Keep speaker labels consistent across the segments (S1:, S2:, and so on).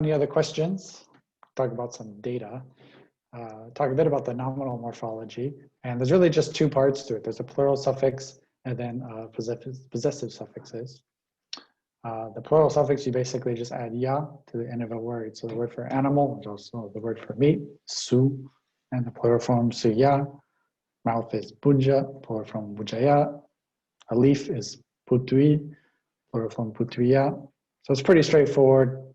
S1: any other questions? Talk about some data. Talk a bit about the nominal morphology. And there's really just two parts to it. There's a plural suffix and then possessive suffixes. The plural suffix, you basically just add ya to the end of a word. So the word for animal is also the word for meat, su, and the plural form suya. Mouth is buja, plural form bujaya. A leaf is putui, plural form putuya. So it's pretty straightforward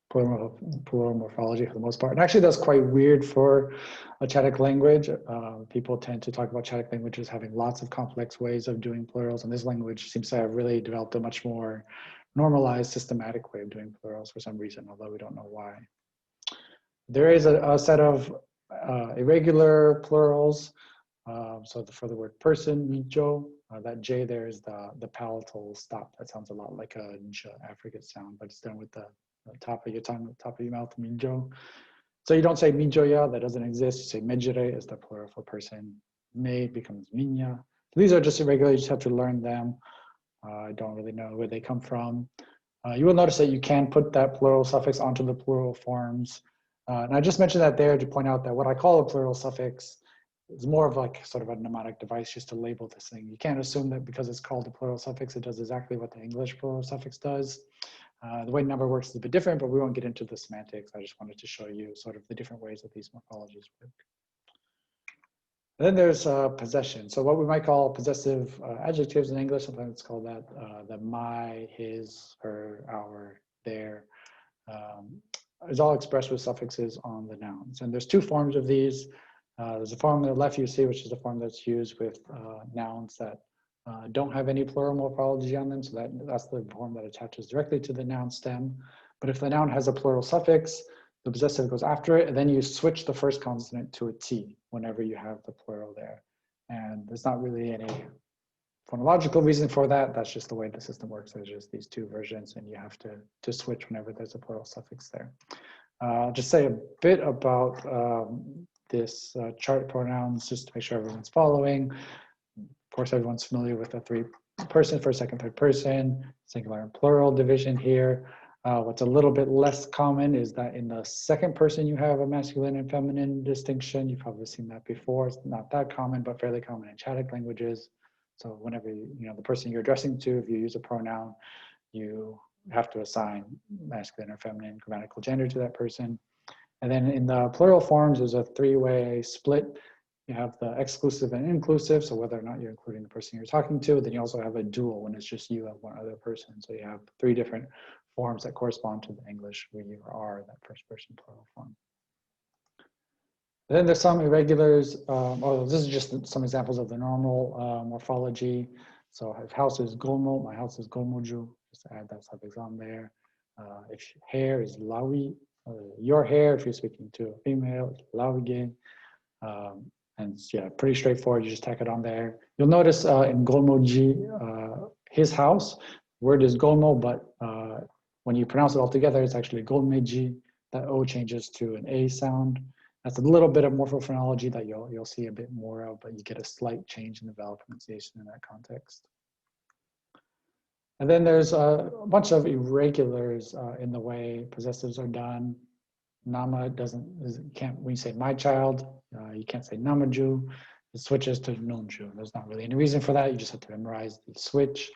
S1: plural morphology for the most part. And actually that's quite weird for a Chadic language. People tend to talk about Chadic languages having lots of complex ways of doing plurals, and this language seems to have really developed a much more normalized, systematic way of doing plurals for some reason, although we don't know why. There is a set of irregular plurals. So for the word person, mijo, that J there is the palatal stop. That sounds a lot like a j affricate sound, but it's done with the top of your tongue, top of your mouth, mijo. So you don't say mijoya, that doesn't exist. You say mejere is the plural for person. Me becomes minya. These are just irregular, you just have to learn them. I don't really know where they come from. You will notice that you can put that plural suffix onto the plural forms. And I just mentioned that there to point out that what I call a plural suffix is more of like sort of a mnemonic device just to label this thing. You can't assume that because it's called a plural suffix, it does exactly what the English plural suffix does. The way number works is a bit different, but we won't get into the semantics. I just wanted to show you sort of the different ways that these morphologies work. Then there's possession. So what we might call possessive adjectives in English, sometimes it's called that, the my, his, her, our, their, is all expressed with suffixes on the nouns. And there's two forms of these. There's a form on the left you see, which is the form that's used with nouns that don't have any plural morphology on them. So that's the form that attaches directly to the noun stem. But if the noun has a plural suffix, the possessive goes after it, and then you switch the first consonant to a T whenever you have the plural there. And there's not really any phonological reason for that. That's just the way the system works. There's just these two versions, and you have to switch whenever there's a plural suffix there. I'll just say a bit about this chart pronouns, just to make sure everyone's following. Of course, everyone's familiar with the three-person, first, second, third person, singular and plural division here. What's a little bit less common is that in the second person, you have a masculine and feminine distinction. You've probably seen that before. It's not that common, but fairly common in Chadic languages. So whenever the person you're addressing to, if you use a pronoun, you have to assign masculine or feminine grammatical gender to that person. And then in the plural forms, there's a three-way split. You have the exclusive and inclusive, so whether or not you're including the person you're talking to. Then you also have a dual when it's just you and one other person. So you have three different forms that correspond to the English we are, that first person plural form. Then there's some irregulars. This is just some examples of the normal morphology. So if house is golmo, my house is golmoju, just add that suffix on there. If hair is lawi, your hair, if you're speaking to a female, it's lawige. And yeah, pretty straightforward, you just tack it on there. You'll notice in golmoji, his house, word is golmo, but when you pronounce it all together, it's actually golmeji. That O changes to an A sound. That's a little bit of morphophonology that you'll see a bit more of, but you get a slight change in the vowel pronunciation in that context. And then there's a bunch of irregulars in the way possessives are done. Nama when you say my child, you can't say namaju. It switches to nonju. There's not really any reason for that. You just have to memorize the switch.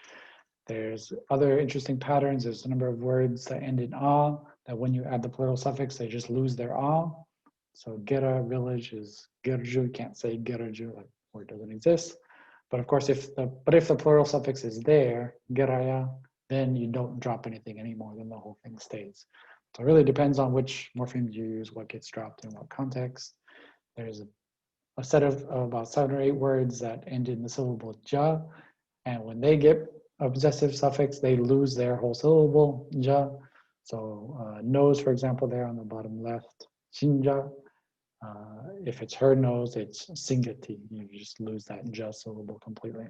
S1: There's other interesting patterns. There's a number of words that end in a, that when you add the plural suffix, they just lose their a. So gera, village, is gerju. You can't say geraju, that word doesn't exist. But of course, if the plural suffix is there, geraya, then you don't drop anything anymore, then the whole thing stays. So it really depends on which morphemes you use, what gets dropped in what context. There's a set of about 7 or 8 words that end in the syllable ja, and when they get a possessive suffix, they lose their whole syllable, ja. So nose, for example, there on the bottom left, shinja. If it's her nose, it's singati. You just lose that ja syllable completely.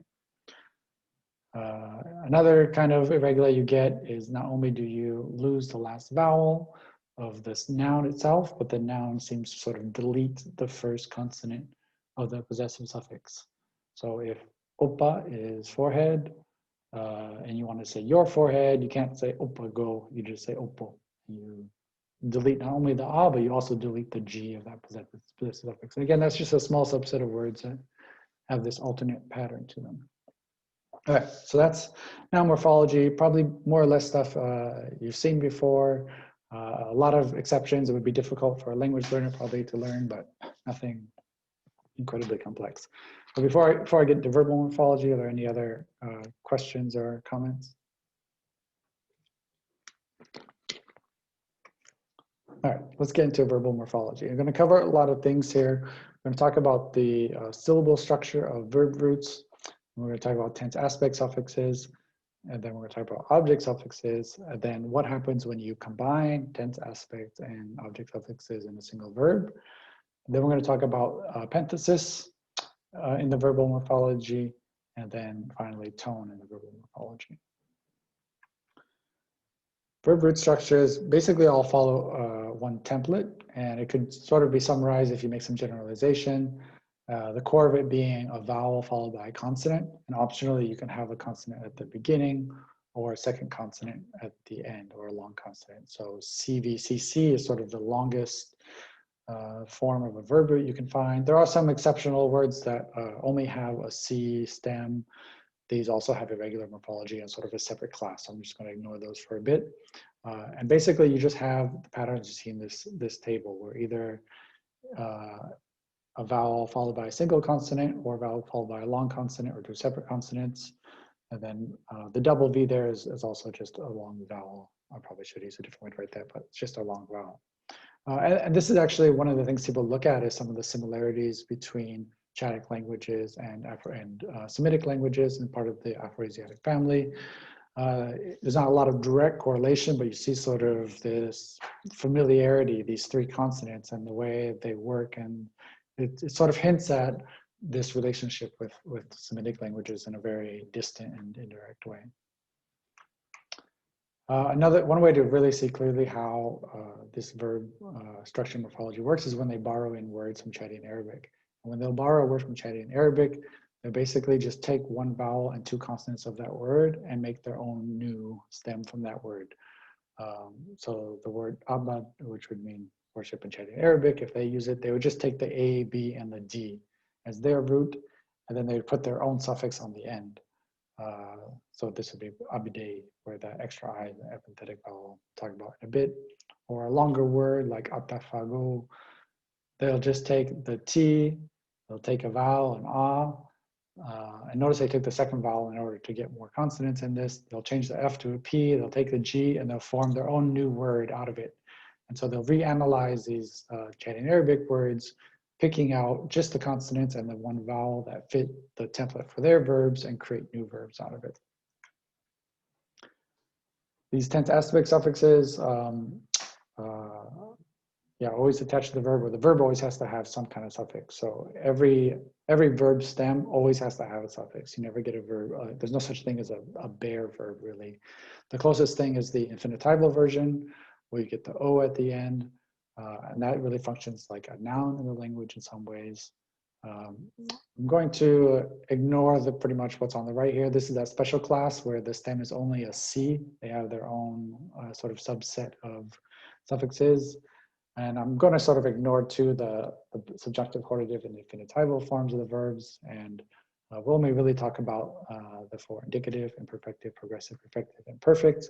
S1: Another kind of irregular you get is not only do you lose the last vowel of this noun itself, but the noun seems to sort of delete the first consonant of the possessive suffix. So if oppa is forehead, and you want to say your forehead, you can't say oppa go, you just say oppo. You delete not only the A, but you also delete the G of that possessive suffix. And again, that's just a small subset of words that have this alternate pattern to them. All right, so that's now morphology, probably more or less stuff you've seen before. A lot of exceptions. It would be difficult for a language learner probably to learn, but nothing incredibly complex. But before I get into verbal morphology, are there any other questions or comments? All right, let's get into verbal morphology. I'm going to cover a lot of things here. We're going to talk about the syllable structure of verb roots. We're going to talk about tense aspect suffixes, and then we're going to talk about object suffixes, and then what happens when you combine tense aspects and object suffixes in a single verb. And then we're going to talk about penthesis in the verbal morphology, and then finally tone in the verbal morphology. Verb root structures basically all follow one template, and it could sort of be summarized if you make some generalization. The core of it being a vowel followed by a consonant, and optionally you can have a consonant at the beginning or a second consonant at the end, or a long consonant. So CVCC is sort of the longest form of a verb root you can find. There are some exceptional words that only have a C stem. These also have irregular morphology and sort of a separate class. So I'm just going to ignore those for a bit. And basically, you just have the patterns you see in this table, where either a vowel followed by a single consonant, or a vowel followed by a long consonant, or two separate consonants. And then the double V there is also just a long vowel. I probably should use a different way to write that, but it's just a long vowel. And this is actually one of the things people look at, is some of the similarities between Chadic languages and Semitic languages, and part of the Afroasiatic family. There's not a lot of direct correlation, but you see sort of this familiarity, these three consonants and the way they work, and it sort of hints at this relationship with Semitic languages in a very distant and indirect way. One way to really see clearly how this verb structure morphology works is when they borrow in words from Chadic and Arabic. And when they'll borrow a word from Chadic and Arabic, they basically just take one vowel and two consonants of that word and make their own new stem from that word. So the word abad, which would mean worship in Chadic and Arabic, if they use it, they would just take the A, B, and the D as their root, and then they would put their own suffix on the end. So this would be abide, where that extra I, the epenthetic vowel, I'll talk about in a bit. Or a longer word like atafago, they'll just take the T, they'll take a vowel, an A, and notice they took the second vowel in order to get more consonants in this. They'll change the F to a P, they'll take the G, and they'll form their own new word out of it. And so they'll reanalyze these Chadic and Arabic words, picking out just the consonants and the one vowel that fit the template for their verbs, and create new verbs out of it. These tense aspect suffixes, always attached to the verb, or the verb always has to have some kind of suffix. So every verb stem always has to have a suffix. You never get a verb. There's no such thing as a bare verb, really. The closest thing is the infinitival version, where you get the O at the end. And that really functions like a noun in the language in some ways. I'm going to ignore pretty much what's on the right here. This is that special class where the stem is only a C. They have their own sort of subset of suffixes. And I'm going to sort of ignore too the subjunctive, hortative, and infinitival forms of the verbs. And we'll only really talk about the four: indicative, imperfective, progressive, perfective, and perfect.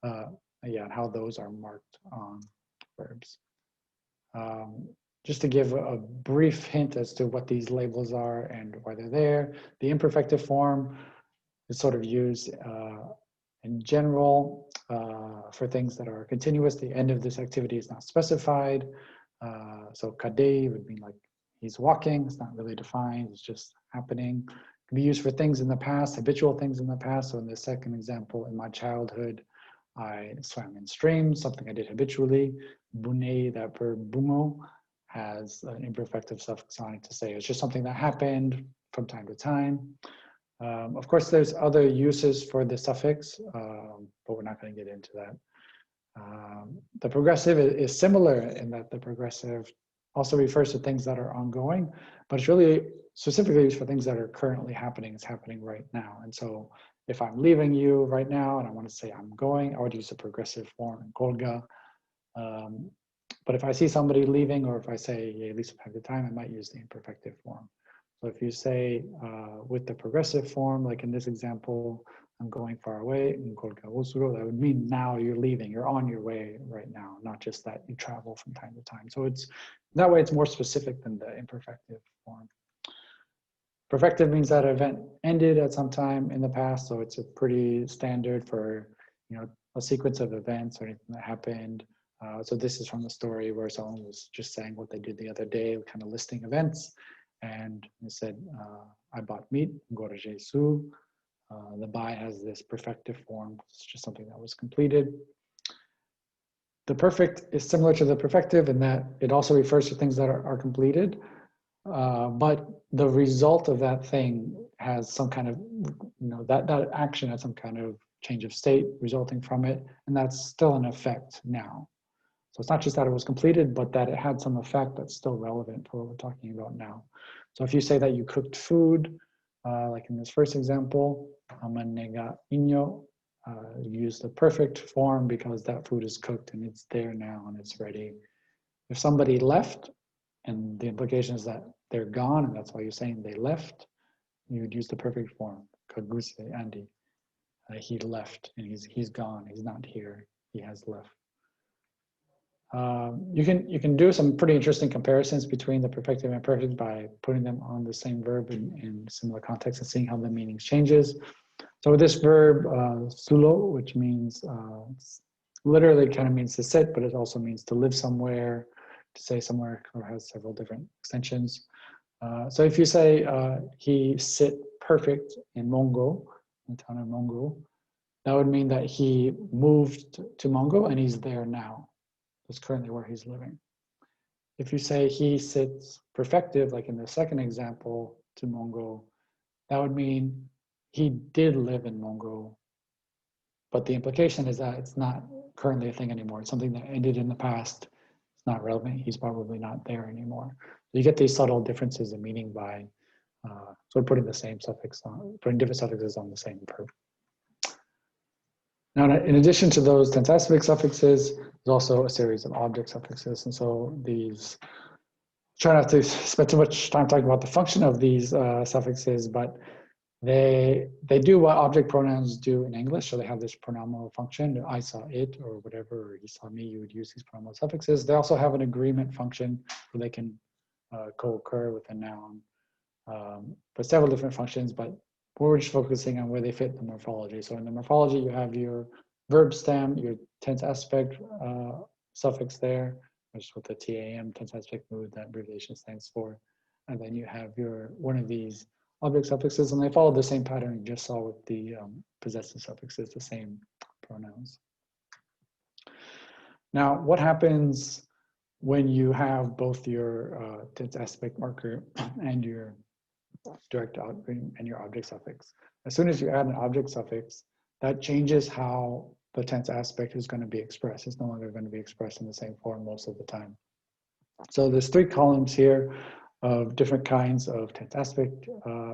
S1: And how those are marked on verbs. Just to give a brief hint as to what these labels are and why they're there, the imperfective form is sort of used in general for things that are continuous. The end of this activity is not specified. So kadei would mean like he's walking. It's not really defined. It's just happening. It can be used for things in the past, habitual things in the past. So in the second example, in my childhood, I swam in streams, something I did habitually. Bune, that verb bumo, has an imperfective suffix on it to say it's just something that happened from time to time. Of course, there's other uses for the suffix, but we're not going to get into that. The progressive is similar in that the progressive also refers to things that are ongoing, but it's really specifically used for things that are currently happening. It's happening right now. And so if I'm leaving you right now and I want to say I'm going, I would use the progressive form in kolga. But if I see somebody leaving, or if I say at least from time to time, I might use the imperfective form. So if you say with the progressive form, like in this example, I'm going far away, that would mean now you're leaving, you're on your way right now, not just that you travel from time to time. So it's that way it's more specific than the imperfective form. Perfective means that event ended at some time in the past, so it's a pretty standard for, you know, a sequence of events or anything that happened. So this is from the story where someone was just saying what they did the other day, kind of listing events, and they said, I bought meat, ngora jesu. The buy has this perfective form. It's just something that was completed. The perfect is similar to the perfective in that it also refers to things that are completed, but the result of that thing has some kind of, you know, that action has some kind of change of state resulting from it, and that's still in effect now. So it's not just that it was completed, but that it had some effect that's still relevant for what we're talking about now. So if you say that you cooked food, like in this first example, amanega inyo, use the perfect form because that food is cooked and it's there now and it's ready. If somebody left, and the implication is that they're gone, and that's why you're saying they left, you would use the perfect form, kaguse andi. He left, and he's gone. He's not here. He has left. You can do some pretty interesting comparisons between the perfective and imperfect by putting them on the same verb in similar contexts and seeing how the meaning changes. So this verb, sulo, which means literally kind of means to sit, but it also means to live somewhere, to stay somewhere, or has several different extensions. So if you say he sit perfect in Mongo, in the town of Mongo, that would mean that he moved to Mongo and he's there now. That's currently where he's living. If you say he sits perfective, like in the second example, to Mongo, that would mean he did live in Mongo, but the implication is that it's not currently a thing anymore. It's something that ended in the past. It's not relevant. He's probably not there anymore. So you get these subtle differences in meaning by sort of putting the same suffix on, putting different suffixes on the same verb. Now, in addition to those tense aspect suffixes, there's also a series of object suffixes. And so these, try not to spend too much time talking about the function of these suffixes, but they do what object pronouns do in English. So they have this pronominal function, I saw it or whatever, or he saw me, you would use these pronominal suffixes. They also have an agreement function where they can co-occur with a noun. But several different functions, but we're just focusing on where they fit in the morphology. So in the morphology, you have your verb stem, your tense aspect suffix there, which is what the TAM, tense aspect mood, that abbreviation stands for. And then you have your one of these object suffixes, and they follow the same pattern you just saw with the possessive suffixes, the same pronouns. Now, what happens when you have both your tense aspect marker and your direct and your object suffix? As soon as you add an object suffix, that changes how the tense aspect is going to be expressed. It's no longer going to be expressed in the same form most of the time. So there's 3 columns here of different kinds of tense aspect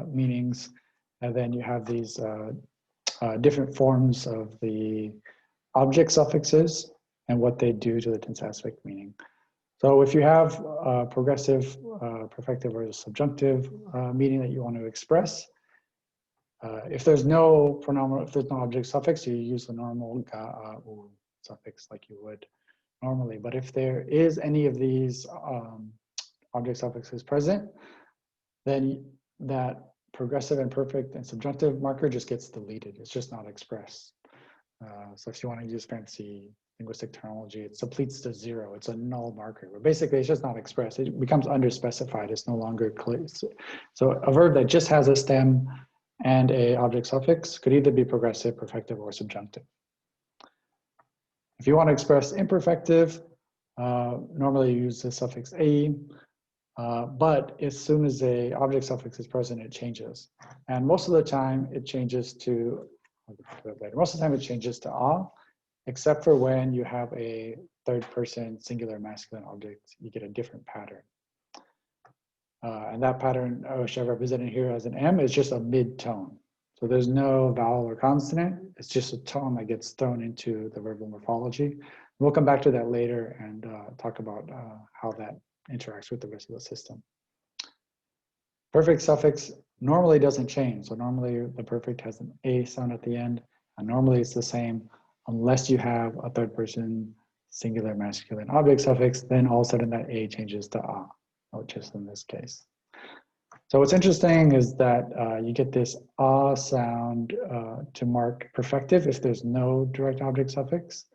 S1: meanings, and then you have these different forms of the object suffixes and what they do to the tense aspect meaning. So if you have progressive, perfective, or subjunctive meaning that you want to express, if there's no pronominal, if there's no object suffix, you use the normal ga, u suffix like you would normally. But if there is any of these object suffixes present, then that progressive and perfect and subjunctive marker just gets deleted. It's just not expressed. So if you want to use fancy linguistic terminology, it depletes to 0. It's a null marker. But basically, it's just not expressed. It becomes underspecified. It's no longer clear. So a verb that just has a stem and a object suffix could either be progressive, perfective, or subjunctive. If you want to express imperfective, normally you use the suffix a, but as soon as a object suffix is present, it changes. And most of the time, it changes to, I'll get to it later. Most of the time, it changes to a, except for when you have a third person singular masculine object, you get a different pattern. And that pattern, which I've represented here as an M, is just a mid-tone. So there's no vowel or consonant. It's just a tone that gets thrown into the verbal morphology. We'll come back to that later and talk about how that interacts with the rest of the system. Perfect suffix normally doesn't change. So normally the perfect has an A sound at the end, and normally it's the same unless you have a third person singular masculine object suffix, then all of a sudden that A changes to A, which is in this case. So what's interesting is that you get this A sound to mark perfective if there's no direct object suffix.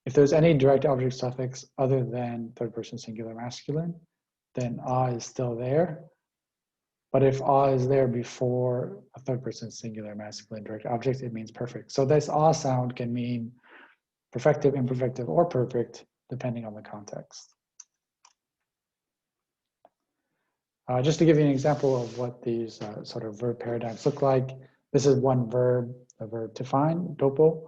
S1: If there's any direct object suffix other than third person singular masculine, then A is still there. But if A is there before a third person singular masculine direct object, it means perfect. So this A sound can mean perfective, imperfective, or perfect, depending on the context. Just to give you an example of what these sort of verb paradigms look like, this is one verb, the verb to find, dopo,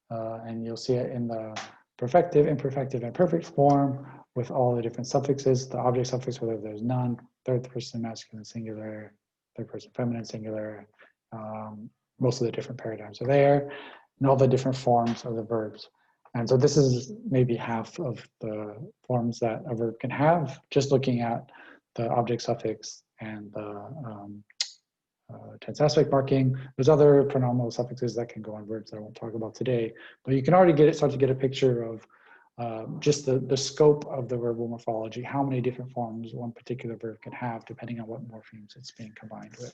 S1: and you'll see it in the perfective, imperfective, and perfect form with all the different suffixes, the object suffix, whether there's none, third person masculine singular, third person feminine singular, most of the different paradigms are there, and all the different forms of the verbs. And so this is maybe half of the forms that a verb can have, just looking at the object suffix and the tense aspect marking. There's other pronominal suffixes that can go on verbs that I won't talk about today, but you can already start to get a picture of just the scope of the verbal morphology, how many different forms one particular verb can have depending on what morphemes it's being combined with.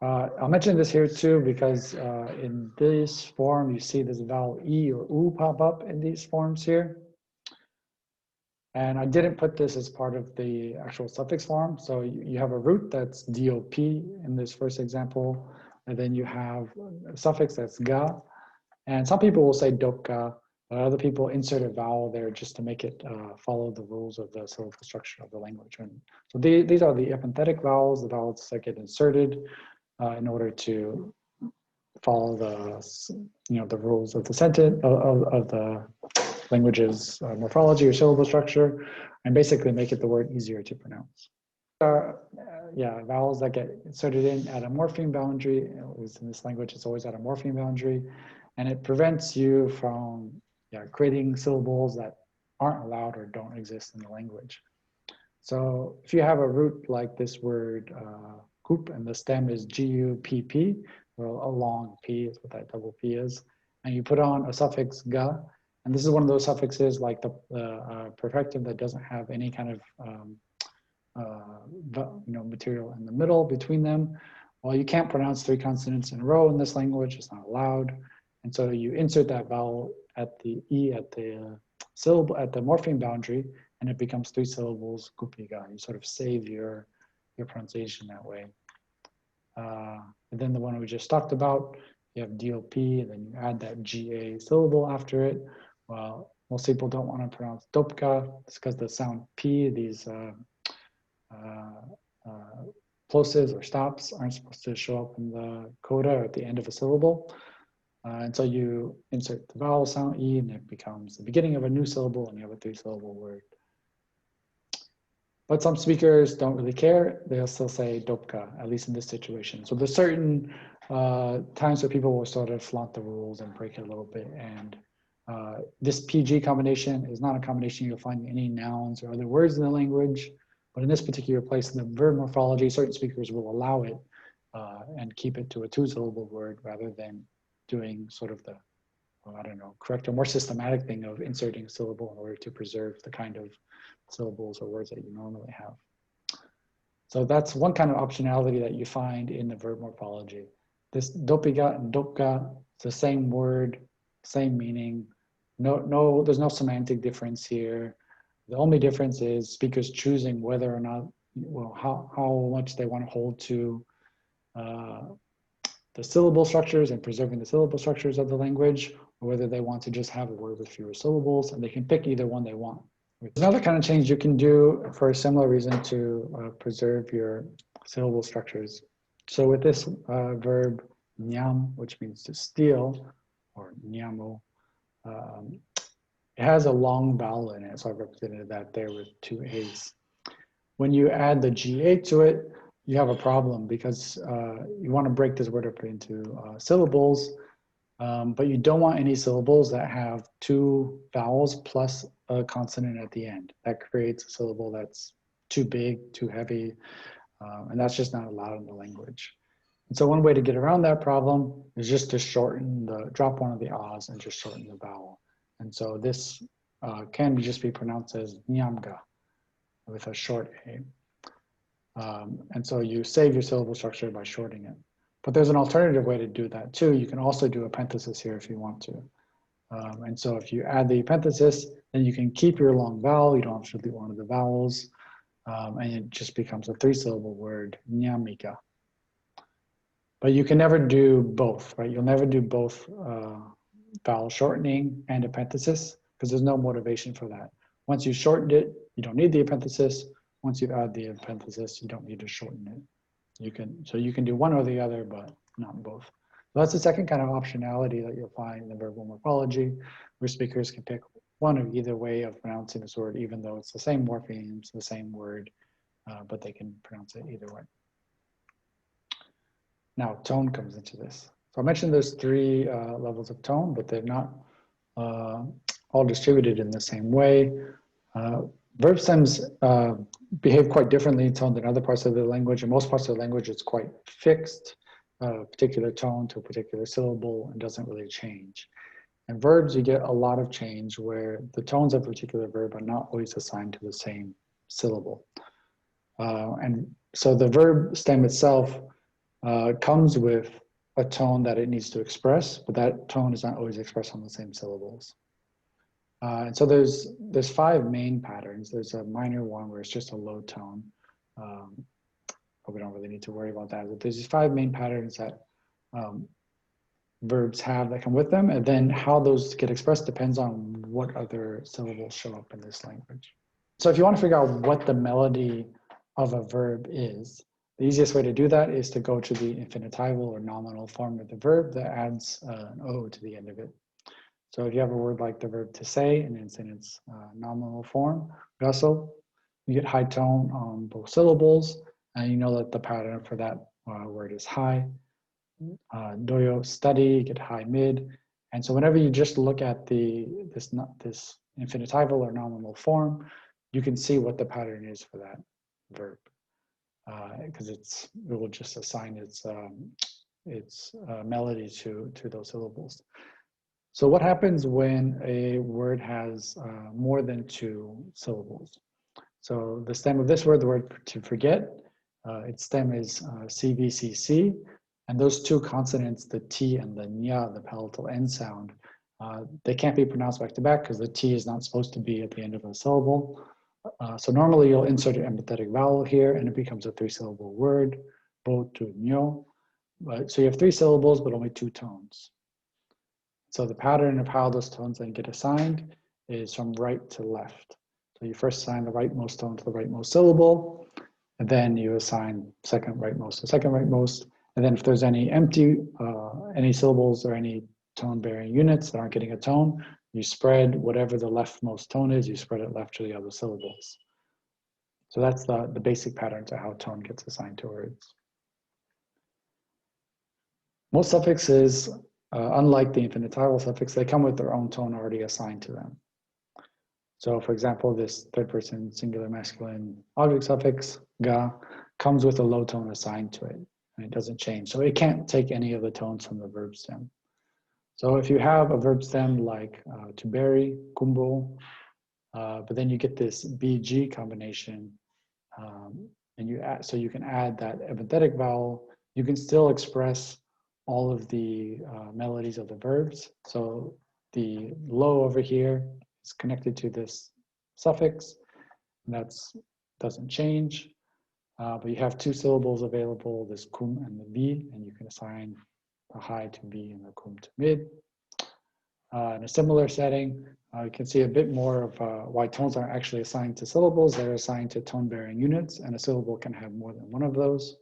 S1: I'll mention this here too because in this form you see this vowel E or U pop up in these forms here. And I didn't put this as part of the actual suffix form. So you have a root that's DOP in this first example, and then you have a suffix that's ga. And some people will say dopka, but other people insert a vowel there just to make it follow the rules of the syllable structure of the language. And so these are the epenthetic vowels, the vowels that get inserted in order to follow the rules of the sentence of the language's morphology or syllable structure, and basically make it the word easier to pronounce. Vowels that get inserted in at a morpheme boundary. At least in this language, it's always at a morpheme boundary, and it prevents you from creating syllables that aren't allowed or don't exist in the language. So if you have a root like this word coop, and the stem is G-U-P-P, well, a long P is what that double P is, and you put on a suffix ga, and this is one of those suffixes like the perfective that doesn't have any kind of material in the middle between them. Well, you can't pronounce 3 consonants in a row in this language; it's not allowed. And so you insert that vowel at the E at the syllable at the morpheme boundary, and it becomes 3 syllables. Kupiga. You sort of save your pronunciation that way. And then the one we just talked about, you have DOP, and then you add that GA syllable after it. Well, most people don't want to pronounce dopka. It's because the sound P, these plosives or stops aren't supposed to show up in the coda or at the end of a syllable. And so you insert the vowel sound E, and it becomes the beginning of a new syllable, and you have a 3-syllable word. But some speakers don't really care. They'll still say dopka, at least in this situation. So there's certain times where people will sort of flaunt the rules and break it a little bit. And this PG combination is not a combination you'll find in any nouns or other words in the language. But in this particular place in the verb morphology, certain speakers will allow it and keep it to a 2-syllable word rather than doing sort of the, correct or more systematic thing of inserting a syllable in order to preserve the kind of syllables or words that you normally have. So that's one kind of optionality that you find in the verb morphology. This dopiga and dopka, it's the same word, same meaning. No, there's no semantic difference here. The only difference is speakers choosing whether or not, how much they want to hold to the syllable structures and preserving the syllable structures of the language, or whether they want to just have a word with fewer syllables, and they can pick either one they want. Another kind of change you can do for a similar reason to preserve your syllable structures. So with this verb nyam, which means to steal, or nyamo, it has a long vowel in it, so I've represented that there with 2 A's. When you add the GA to it, you have a problem because you want to break this word up into syllables, But you don't want any syllables that have two vowels plus a consonant at the end. That creates a syllable that's too big, too heavy, and that's just not allowed in the language. And so one way to get around that problem is just to drop one of the ahs and just shorten the vowel. And so this can just be pronounced as nyamga with a short a. And so you save your syllable structure by shortening it. But there's an alternative way to do that too. You can also do a parenthesis here if you want to. And so if you add the parenthesis, then you can keep your long vowel. You don't have to delete one of the vowels. And it just becomes a 3-syllable word, nyamika. But you can never do both, right? You'll never do both vowel shortening and a parenthesis because there's no motivation for that. Once you shortened it, you don't need the parenthesis. Once you've added the parenthesis, you don't need to shorten it. So you can do one or the other, but not both. So that's the second kind of optionality that you'll find in the verbal morphology, where speakers can pick one of either way of pronouncing this word, even though it's the same morphemes, the same word, but they can pronounce it either way. Now, tone comes into this. So I mentioned there's 3 levels of tone, but they're not all distributed in the same way. Verb stems behave quite differently in tone than other parts of the language. In most parts of the language, it's quite fixed, a particular tone to a particular syllable, and doesn't really change. In verbs, you get a lot of change where the tones of a particular verb are not always assigned to the same syllable. And so the verb stem itself comes with a tone that it needs to express, but that tone is not always expressed on the same syllables. And so there's 5 main patterns. There's a minor one where it's just a low tone, but we don't really need to worry about that. But there's these 5 main patterns that verbs have that come with them, and then how those get expressed depends on what other syllables show up in this language. So if you want to figure out what the melody of a verb is, the easiest way to do that is to go to the infinitival or nominal form of the verb that adds an O to the end of it. So if you have a word like the verb to say, and it's in its nominal form, raso, you get high tone on both syllables, and you know that the pattern for that word is high. Doyo, study, you get high mid. And so whenever you just look at this infinitival or nominal form, you can see what the pattern is for that verb. Because it will just assign its melody to those syllables. So what happens when a word has more than 2 syllables? So the stem of this word, the word to forget, its stem is CVCC, and those 2 consonants, the T and the Nya, the palatal end sound, they can't be pronounced back to back because the T is not supposed to be at the end of a syllable. So normally you'll insert an empathetic vowel here and it becomes a 3-syllable word, bo to nyo. So you have 3 syllables, but only 2 tones. So the pattern of how those tones then get assigned is from right to left. So you first assign the rightmost tone to the rightmost syllable, and then you assign second rightmost to second rightmost. And then if there's any any syllables or any tone-bearing units that aren't getting a tone, you spread whatever the leftmost tone is, you spread it left to the other syllables. So that's the basic pattern to how tone gets assigned to words. Most suffixes, unlike the infinitival suffix, they come with their own tone already assigned to them. So for example, this 3rd person singular masculine object suffix, ga, comes with a low tone assigned to it, and it doesn't change. So it can't take any of the tones from the verb stem. So if you have a verb stem like to bury, kumbo, but then you get this BG combination, and so you can add that epenthetic vowel, you can still express all of the melodies of the verbs. So the low over here is connected to this suffix, and that doesn't change. But you have 2 syllables available, this kum and the vi, and you can assign the high to vi and the kum to mid. In a similar setting, you can see a bit more of why tones aren't actually assigned to syllables. They're assigned to tone-bearing units, and a syllable can have more than one of those.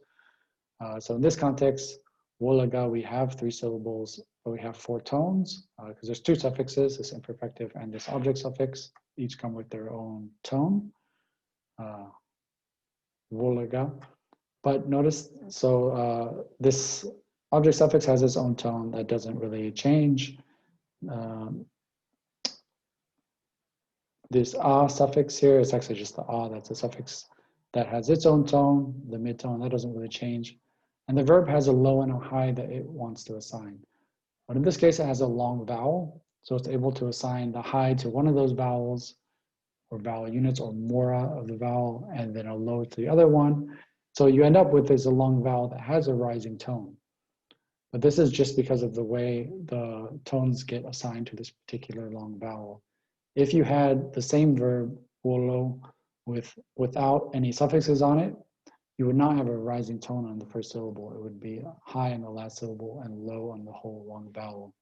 S1: So in this context, wolaga, we have 3 syllables, but we have 4 tones, because there's 2 suffixes, this imperfective and this object suffix, each come with their own tone. Wolaga. But notice, so this Object suffix has its own tone that doesn't really change. This suffix here is actually just the that's a suffix that has its own tone, the mid-tone, that doesn't really change. And the verb has a low and a high that it wants to assign. But in this case, it has a long vowel, so it's able to assign the high to one of those vowels or vowel units or mora of the vowel, and then a low to the other one. So you end up with a long vowel that has a rising tone. But this is just because of the way the tones get assigned to this particular long vowel. If you had the same verb, wolo, without any suffixes on it, you would not have a rising tone on the first syllable. It would be high on the last syllable and low on the whole long vowel.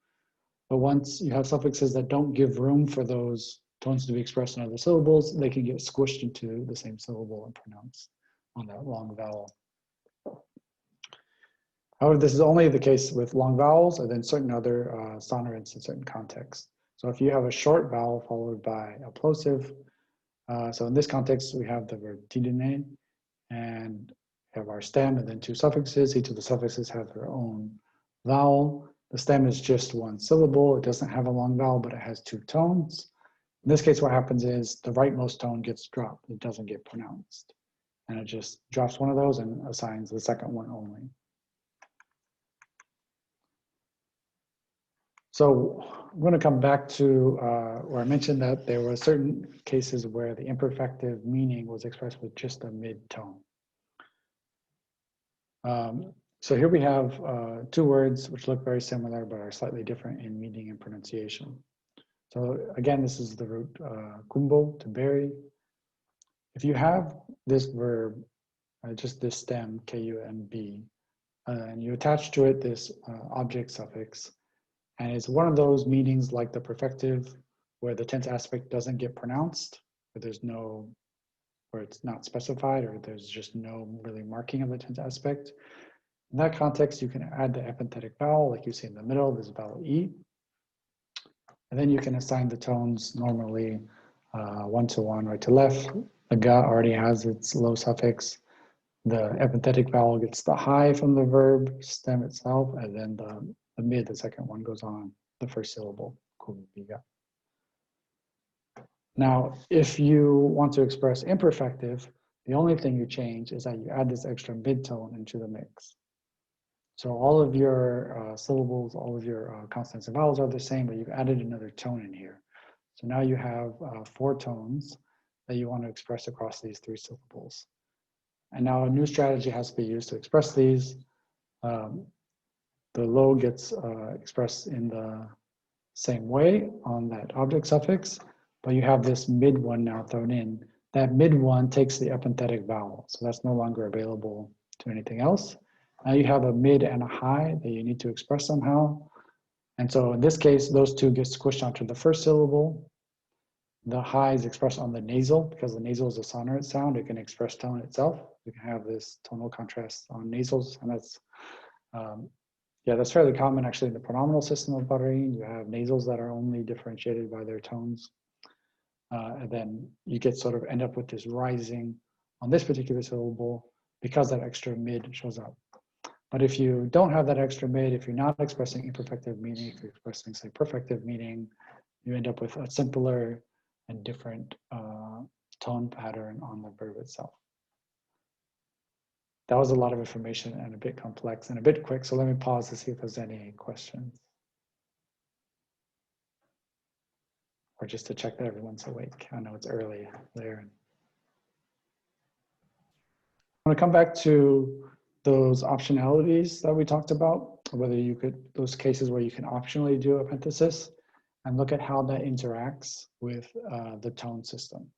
S1: But once you have suffixes that don't give room for those tones to be expressed in other syllables, they can get squished into the same syllable and pronounced on that long vowel. However, this is only the case with long vowels and then certain other sonorants in certain contexts. So if you have a short vowel followed by a plosive, so in this context, we have the verb tidine, and we have our stem and then two suffixes. Each of the suffixes have their own vowel. The stem is just one syllable. It doesn't have a long vowel, but it has two tones. In this case, what happens is the rightmost tone gets dropped. It doesn't get pronounced. And it just drops one of those and assigns the second one only. So I'm going to come back to where I mentioned that there were certain cases where the imperfective meaning was expressed with just a mid-tone. So here we have two words which look very similar but are slightly different in meaning and pronunciation. So again, this is the root kumbo, to bury. If you have this verb, just this stem, K-U-M-B, and you attach to it this object suffix, and it's one of those meanings like the perfective where the tense aspect doesn't get pronounced, where it's not specified, or there's just no really marking of the tense aspect. In that context, you can add the epenthetic vowel, like you see in the middle, this vowel E. And then you can assign the tones normally one to one, right to left. The ga already has its low suffix. The epenthetic vowel gets the high from the verb stem itself, and then the mid, the second one, goes on the first syllable, kubiga. Now, if you want to express imperfective, the only thing you change is that you add this extra mid-tone into the mix. So all of your syllables, all of your consonants and vowels are the same, but you've added another tone in here. So now you have 4 tones that you want to express across these 3 syllables. And now a new strategy has to be used to express these. The low gets expressed in the same way on that object suffix, but you have this mid one now thrown in. That mid one takes the epenthetic vowel, so that's no longer available to anything else. Now you have a mid and a high that you need to express somehow. And so in this case, those two get squished onto the first syllable. The high is expressed on the nasal because the nasal is a sonorant sound. It can express tone itself. You can have this tonal contrast on nasals, and that's that's fairly common actually in the pronominal system of Barayin. You have nasals that are only differentiated by their tones. And then you get sort of end up with this rising on this particular syllable because that extra mid shows up. But if you don't have that extra mid, if you're not expressing imperfective meaning, if you're expressing, say, perfective meaning, you end up with a simpler and different tone pattern on the verb itself. That was a lot of information and a bit complex and a bit quick, so let me pause to see if there's any questions. Or just to check that everyone's awake. I know it's early there. I want to come back to those optionalities that we talked about, whether you could, those cases where you can optionally do epenthesis, and look at how that interacts with the tone system.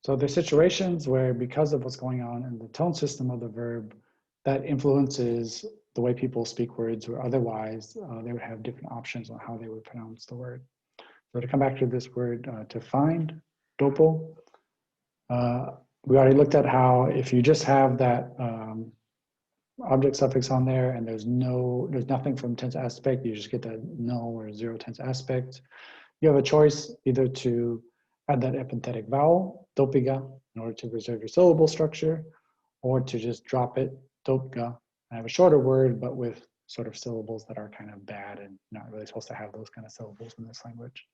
S1: So there's situations where, because of what's going on in the tone system of the verb, that influences the way people speak words, or otherwise they would have different options on how they would pronounce the word. So to come back to this word to find, dopo, we already looked at how if you just have that object suffix on there and there's nothing from tense aspect, you just get that null or zero tense aspect. You have a choice either to add that epenthetic vowel, dopiga, in order to preserve your syllable structure, or to just drop it, dopga, I have a shorter word, but with sort of syllables that are kind of bad and not really supposed to have those kind of syllables in this language.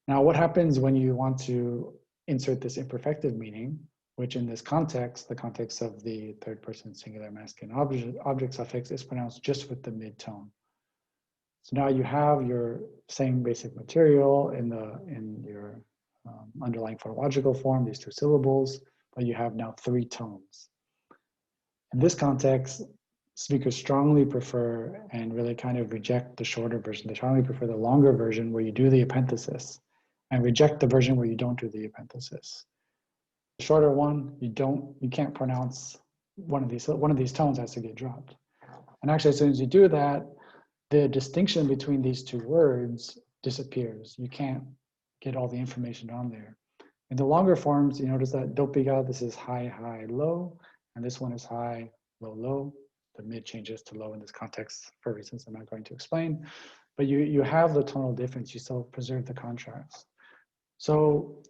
S1: Now, what happens when you want to insert this imperfective meaning, which in this context, the context of the third person singular masculine object suffix is pronounced just with the mid-tone. So now you have your same basic material in your underlying phonological form, these two syllables, but you have now 3 tones. In this context, speakers strongly prefer and really kind of reject the shorter version. They strongly prefer the longer version where you do the epenthesis and reject the version where you don't do the epenthesis. The shorter one, you can't pronounce one of these tones has to get dropped. And actually, as soon as you do that, the distinction between these 2 words disappears. You can't get all the information on there. In the longer forms, you notice that dopiga, this is high, high, low, and this one is high, low, low. The mid changes to low in this context for reasons I'm not going to explain. But you have the tonal difference, you still preserve the contrast. So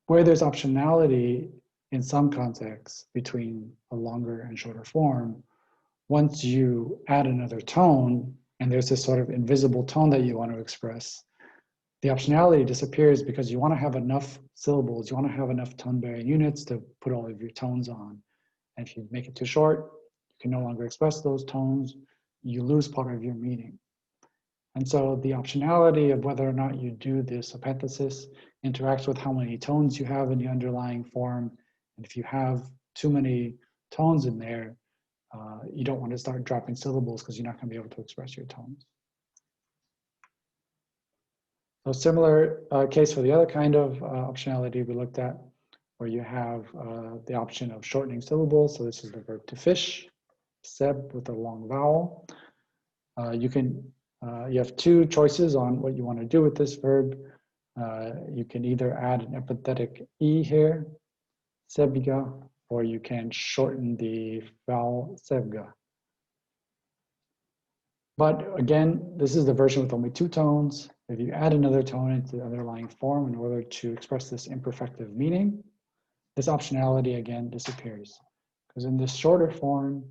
S1: where there's optionality in some contexts between a longer and shorter form, once you add another tone, and there's this sort of invisible tone that you want to express, the optionality disappears because you want to have enough syllables, you want to have enough tone-bearing units to put all of your tones on. And if you make it too short, you can no longer express those tones, you lose part of your meaning. And so the optionality of whether or not you do this epenthesis interacts with how many tones you have in the underlying form. And if you have too many tones in there, you don't want to start dropping syllables because you're not going to be able to express your tones. So similar case for the other kind of optionality we looked at, where you have the option of shortening syllables. So this is the verb to fish, seb with a long vowel. You have 2 choices on what you want to do with this verb. You can either add an epenthetic e here, sebiga, or you can shorten the vowel sebga. But again, this is the version with only 2 tones. If you add another tone into the underlying form in order to express this imperfective meaning, this optionality again disappears. Because in this shorter form,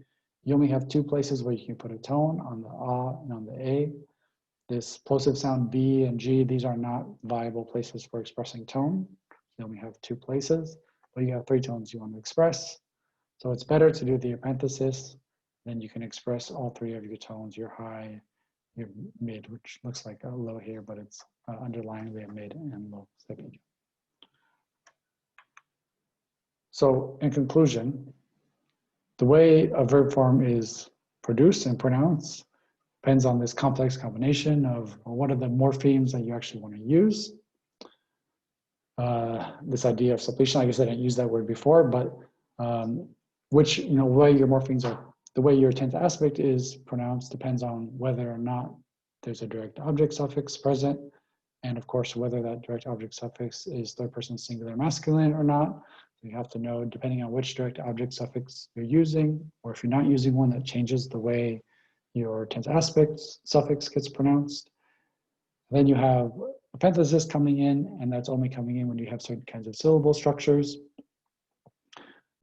S1: you only have 2 places where you can put a tone, on the a and on the a. This plosive sound b and g, these are not viable places for expressing tone. You only have 2 places, but you have 3 tones you want to express. So it's better to do the epenthesis. Then you can express all 3 of your tones, your high, your mid, which looks like a low here, but it's underlyingly a mid and low. So in conclusion, the way a verb form is produced and pronounced depends on this complex combination of what are the morphemes that you actually want to use. This idea of suppletion, I guess I didn't use that word before, but which, way your morphemes are, the way your tense aspect is pronounced depends on whether or not there's a direct object suffix present, and of course, whether that direct object suffix is third person singular masculine or not. So you have to know, depending on which direct object suffix you're using, or if you're not using one, that changes the way your tense aspect suffix gets pronounced. Then you have epenthesis coming in, and that's only coming in when you have certain kinds of syllable structures,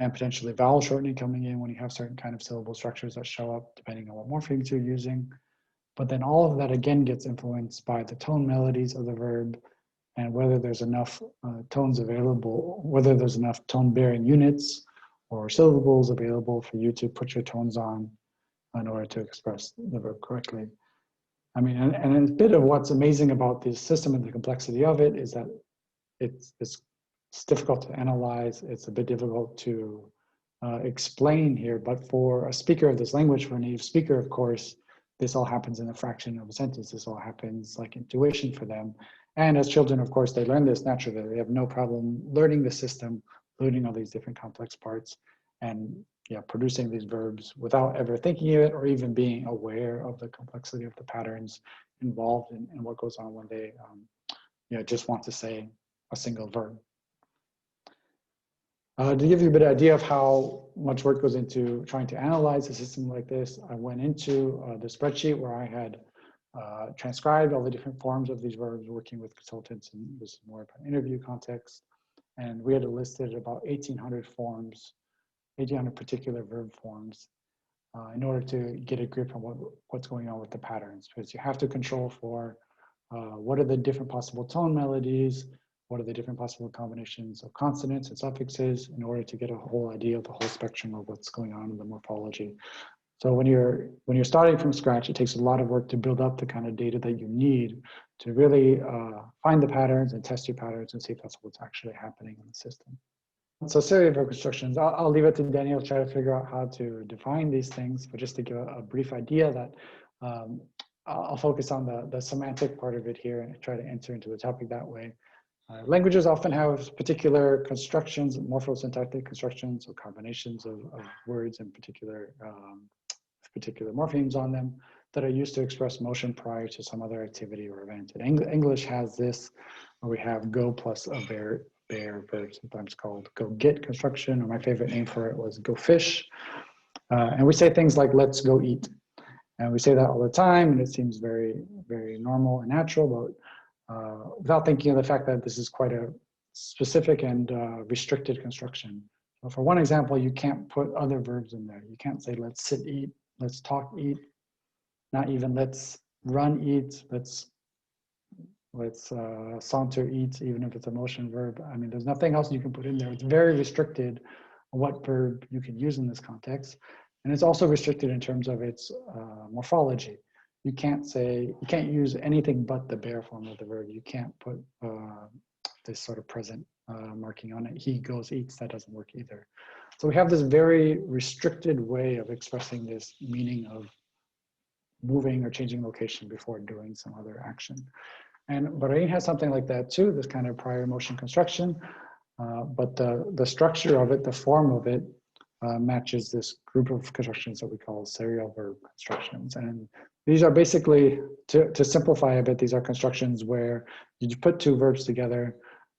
S1: and potentially vowel shortening coming in when you have certain kind of syllable structures that show up depending on what morphemes you're using. But then all of that again gets influenced by the tone melodies of the verb and whether there's enough tones available, whether there's enough tone-bearing units or syllables available for you to put your tones on in order to express the verb correctly. I mean, and a bit of what's amazing about this system and the complexity of it is that it's difficult to analyze. It's a bit difficult to explain here, but for a speaker of this language, for a native speaker, of course, this all happens in a fraction of a sentence. This all happens like intuition for them. And as children, of course, they learn this naturally. They have no problem learning the system, learning all these different complex parts, and producing these verbs without ever thinking of it or even being aware of the complexity of the patterns involved in what goes on when they just want to say a single verb. To give you a bit of idea of how much work goes into trying to analyze a system like this, I went into the spreadsheet where I had transcribed all the different forms of these verbs working with consultants, and this is more of an interview context. And we had listed about 1,800 forms, 1,800 particular verb forms in order to get a grip on what's going on with the patterns, because you have to control for what are the different possible tone melodies, what are the different possible combinations of consonants and suffixes in order to get a whole idea of the whole spectrum of what's going on in the morphology. So when you're starting from scratch, it takes a lot of work to build up the kind of data that you need to really find the patterns and test your patterns and see if that's what's actually happening in the system. So serial verb constructions, I'll leave it to Daniel to try to figure out how to define these things, but just to give a brief idea that I'll focus on the semantic part of it here and try to enter into the topic that way. Languages often have particular constructions, morphosyntactic constructions, or combinations of words and particular morphemes on them that are used to express motion prior to some other activity or event. And English has this, where we have go plus a bear verb, sometimes called go get construction, or my favorite name for it was go fish. And we say things like let's go eat. And we say that all the time, and it seems very, very normal and natural, but without thinking of the fact that this is quite a specific and restricted construction. So for one example, you can't put other verbs in there. You can't say let's sit, eat, let's talk, eat, not even let's run, eat, let's saunter, eat, even if it's a motion verb. I mean, there's nothing else you can put in there. It's very restricted on what verb you can use in this context. And it's also restricted in terms of its morphology. You can't use anything but the bare form of the verb. You can't put this sort of present marking on it. He goes, eats, that doesn't work either. So we have this very restricted way of expressing this meaning of moving or changing location before doing some other action. And Barayin has something like that too, this kind of prior motion construction, but the structure of it, the form of it, matches this group of constructions that we call serial verb constructions. And these are basically, to simplify a bit, these are constructions where you put two verbs together,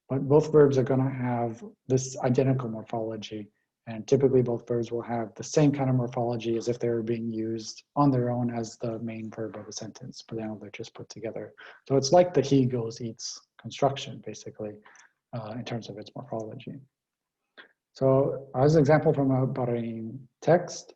S1: but both verbs are going to have this identical morphology. And typically both verbs will have the same kind of morphology as if they were being used on their own as the main verb of a sentence, but now they're just put together. So it's like the he goes, eats construction, basically, in terms of its morphology. So as an example from a Barayin text,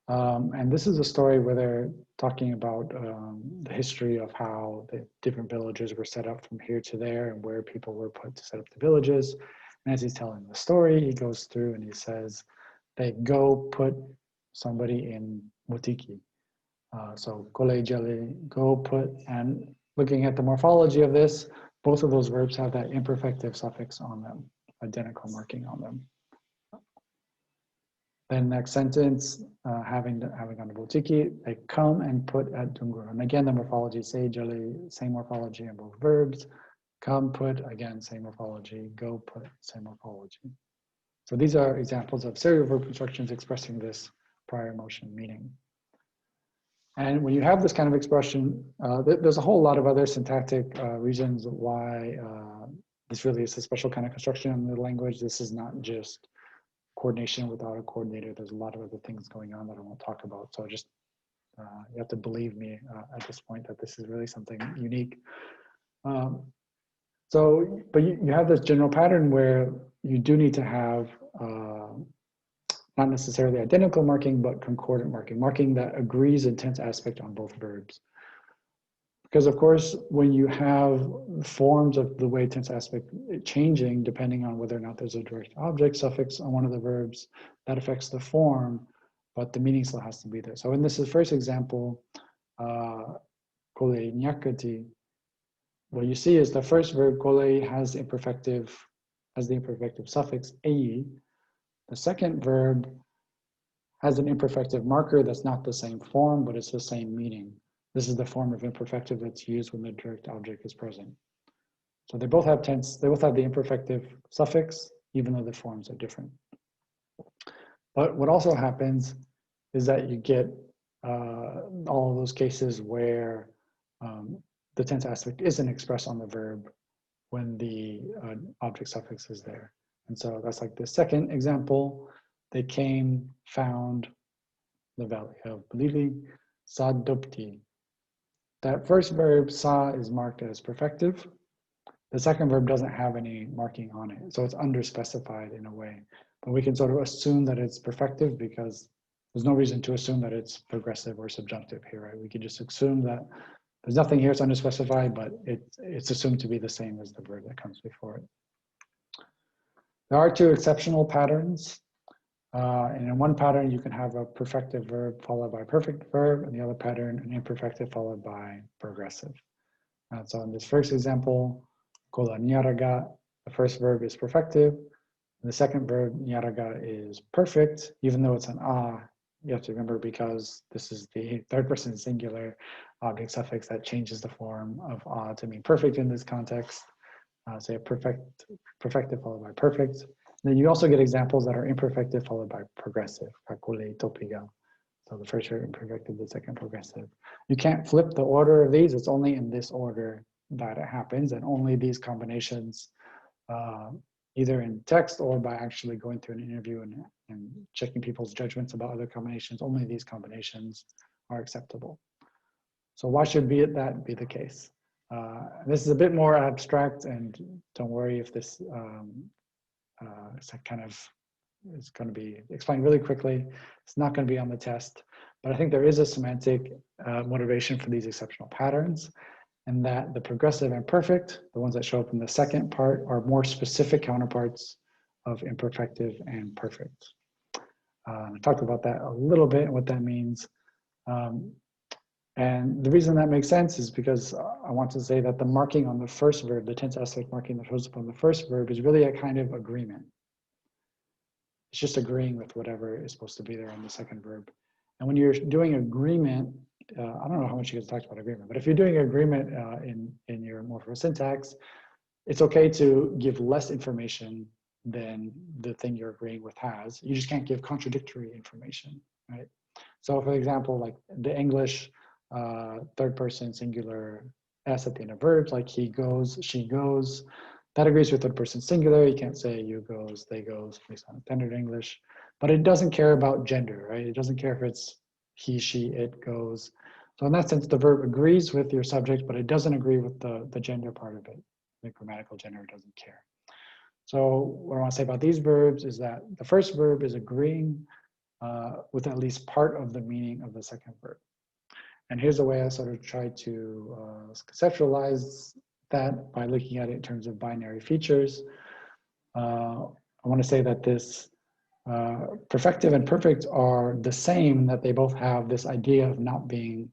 S1: and this is a story where they're talking about the history of how the different villages were set up from here to there and where people were put to set up the villages. And as he's telling the story, he goes through and he says, they go put somebody in mutiki. So kole jale, go put, and looking at the morphology of this, both of those verbs have that imperfective suffix on them, identical marking on them. Then next sentence, having on the butiki, they come and put at dungur. And again, the morphology, say jale, same morphology in both verbs. Come, put, again, same morphology. Go, put, same morphology. So these are examples of serial verb constructions expressing this prior motion meaning. And when you have this kind of expression, there's a whole lot of other syntactic reasons why this really is a special kind of construction in the language. This is not just coordination without a coordinator. There's a lot of other things going on that I won't talk about. So just, you have to believe me at this point that this is really something unique. But you have this general pattern where you do need to have not necessarily identical marking, but concordant marking that agrees in tense aspect on both verbs. Because of course, when you have forms of the way tense aspect changing, depending on whether or not there's a direct object suffix on one of the verbs, that affects the form, but the meaning still has to be there. So in this first example, kole nyakati, what you see is the first verb, kole, has the imperfective suffix ei. The second verb has an imperfective marker that's not the same form, but it's the same meaning. This is the form of imperfective that's used when the direct object is present. So they both have tense, they both have the imperfective suffix, even though the forms are different. But what also happens is that you get all of those cases where the tense aspect isn't expressed on the verb when the object suffix is there. And so that's like the second example. They came, found the valley of Belili, sadopti. That first verb, sa, is marked as perfective. The second verb doesn't have any marking on it, so it's underspecified in a way. But we can sort of assume that it's perfective because there's no reason to assume that it's progressive or subjunctive here, right? We could just assume that there's nothing here, it's unspecified, but it's assumed to be the same as the verb that comes before it. There are two exceptional patterns. And in one pattern, you can have a perfective verb followed by perfect verb, and the other pattern, an imperfective followed by progressive. So in this first example, kola nyaraga, the first verb is perfective. And the second verb, nyaraga, is perfect, even though it's an a. You have to remember because this is the third person singular object suffix that changes the form of a to mean perfect in this context. Say a perfective followed by perfect. Then you also get examples that are imperfective followed by progressive. Kakule topiga. So the first verb imperfective, the second progressive. You can't flip the order of these. It's only in this order that it happens, and only these combinations, either in text or by actually going through an interview and checking people's judgments about other combinations, only these combinations are acceptable. So why should that be the case? This is a bit more abstract, and don't worry if this kind of is going to be explained really quickly. It's not going to be on the test, but I think there is a semantic motivation for these exceptional patterns, and that the progressive and perfect, the ones that show up in the second part, are more specific counterparts of imperfective and perfect. I talked about that a little bit and what that means. And the reason that makes sense is because I want to say that the marking on the first verb, the tense aspect marking that shows up on the first verb, is really a kind of agreement. It's just agreeing with whatever is supposed to be there on the second verb. And when you're doing agreement, I don't know how much you guys talked about agreement, but if you're doing agreement in your morphosyntax, it's okay to give less information than the thing you're agreeing with has. You just can't give contradictory information, right? So for example, like the English third person singular s at the end of verbs, like he goes, she goes, that agrees with third person singular. You can't say you goes, they goes, based on standard English, but it doesn't care about gender, right? It doesn't care if it's he, she, it goes. So in that sense, the verb agrees with your subject, but it doesn't agree with the gender part of it. The grammatical gender doesn't care. So what I want to say about these verbs is that the first verb is agreeing with at least part of the meaning of the second verb. And here's a way I sort of try to conceptualize that by looking at it in terms of binary features. I want to say that this perfective and perfect are the same, that they both have this idea of not being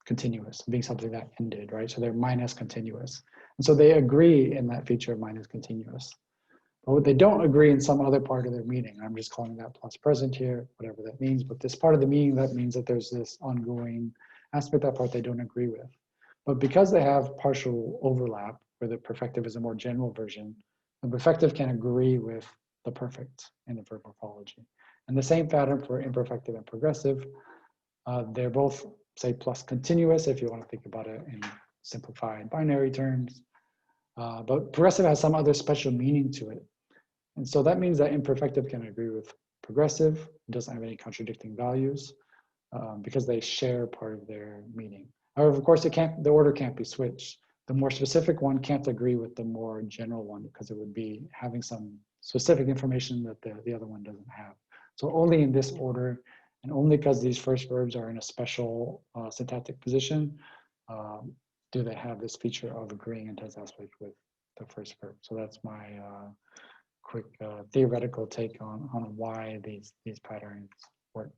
S1: continuous, being something that ended, right? So they're minus continuous. And so they agree in that feature of minus continuous. But what they don't agree in some other part of their meaning, I'm just calling that plus present here, whatever that means, but this part of the meaning, that means that there's this ongoing aspect, that part they don't agree with. But because they have partial overlap, where the perfective is a more general version, the perfective can agree with the perfect in the verb morphology. And the same pattern for imperfective and progressive. They're both, say, plus continuous, if you want to think about it in simplified binary terms. But progressive has some other special meaning to it. And so that means that imperfective can agree with progressive. It doesn't have any contradicting values because they share part of their meaning. However, of course, the order can't be switched. The more specific one can't agree with the more general one because it would be having some specific information that the other one doesn't have. So only in this order, and only because these first verbs are in a special syntactic position, do they have this feature of agreeing in tense aspect with the first verb. So that's my quick theoretical take on why these patterns work.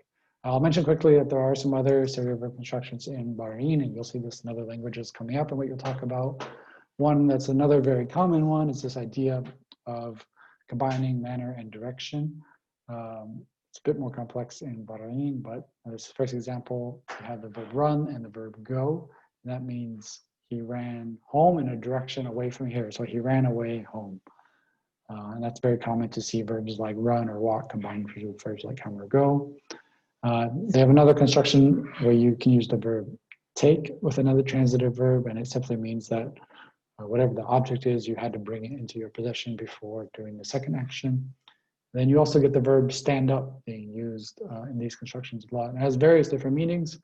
S1: I'll mention quickly that there are some other serial verb constructions in Barayin, and you'll see this in other languages coming up and what you'll talk about. One that's another very common one is this idea of combining manner and direction. It's a bit more complex in Barayin, but this first example, you have the verb run and the verb go. And that means he ran home in a direction away from here. So he ran away home. And that's very common to see verbs like run or walk combined with verbs like come or go. They have another construction where you can use the verb take with another transitive verb, and it simply means that whatever the object is, you had to bring it into your possession before doing the second action. Then you also get the verb stand up being used in these constructions a lot. It has various different meanings.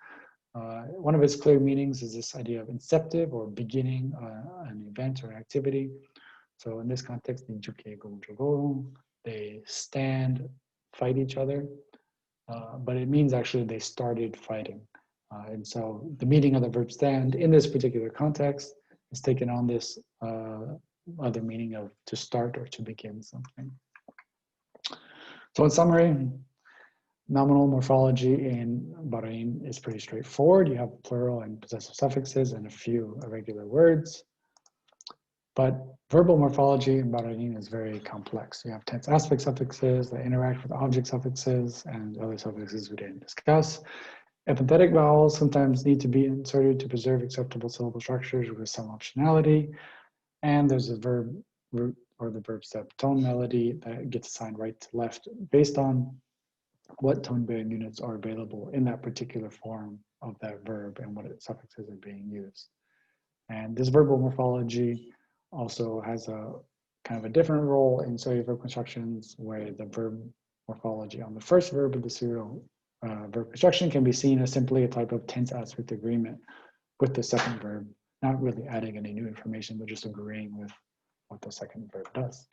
S1: One of its clear meanings is this idea of inceptive or beginning an event or an activity. So in this context, they stand, fight each other. but it means actually they started fighting. And so the meaning of the verb stand in this particular context is taken on this other meaning of to start or to begin something. So in summary, nominal morphology in Barayin is pretty straightforward. You have plural and possessive suffixes and a few irregular words. But verbal morphology in Barayin is very complex. You have tense aspect suffixes that interact with object suffixes and other suffixes we didn't discuss. Epenthetic vowels sometimes need to be inserted to preserve acceptable syllable structures with some optionality. And there's a verb root or the verb step tone melody that gets assigned right to left based on what tone-bearing units are available in that particular form of that verb and what suffixes are being used. And this verbal morphology also has a kind of a different role in cellular verb constructions where the verb morphology on the first verb of the serial verb construction can be seen as simply a type of tense aspect agreement with the second verb, not really adding any new information, but just agreeing with what the second verb does.